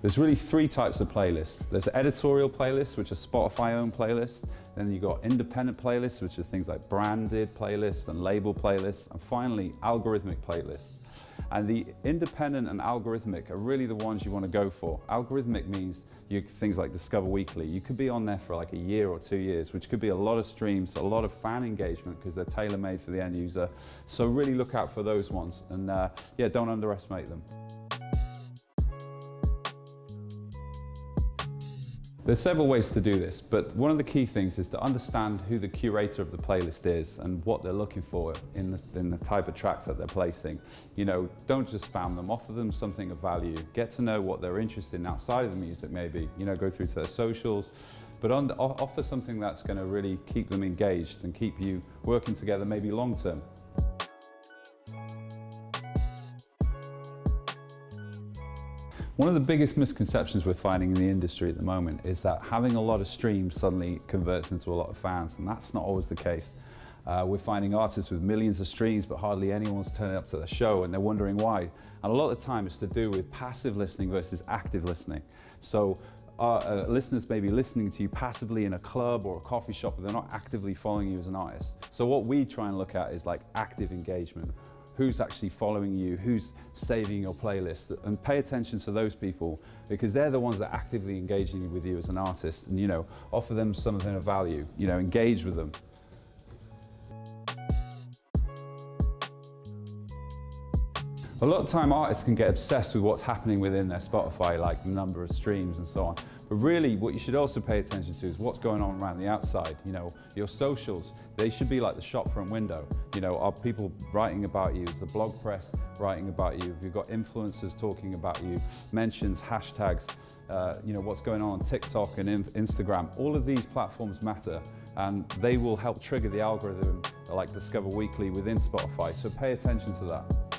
There's really three types of playlists. There's editorial playlists, which are Spotify-owned playlists. Then you've got independent playlists, which are things like branded playlists and label playlists. And finally, algorithmic playlists. And the independent and algorithmic are really the ones you want to go for. Algorithmic means things like Discover Weekly. You could be on there for like a year or 2 years, which could be a lot of streams, a lot of fan engagement because they're tailor-made for the end user. So really look out for those ones and yeah, don't underestimate them. There's several ways to do this, but one of the key things is to understand who the curator of the playlist is and what they're looking for in the type of tracks that they're placing. You know, don't just spam them, offer them something of value. Get to know what they're interested in outside of the music maybe. You know, go through to their socials, but offer something that's going to really keep them engaged and keep you working together maybe long term. One of the biggest misconceptions we're finding in the industry at the moment is that having a lot of streams suddenly converts into a lot of fans, and that's not always the case. We're finding artists with millions of streams, but hardly anyone's turning up to the show, and they're wondering why. And a lot of the time it's to do with passive listening versus active listening. So listeners may be listening to you passively in a club or a coffee shop, but they're not actively following you as an artist. So what we try and look at is like active engagement. Who's actually following you, who's saving your playlist, and pay attention to those people because they're the ones that are actively engaging with you as an artist, and you know, offer them something of value, you know, engage with them. A lot of time artists can get obsessed with what's happening within their Spotify, like the number of streams and so on. But really what you should also pay attention to is what's going on around the outside. You know, your socials, they should be like the shop front window. You know, are people writing about you? Is the blog press writing about you? Have you got influencers talking about you? Mentions, hashtags, you know, what's going on TikTok and Instagram. All of these platforms matter and they will help trigger the algorithm like Discover Weekly within Spotify. So pay attention to that.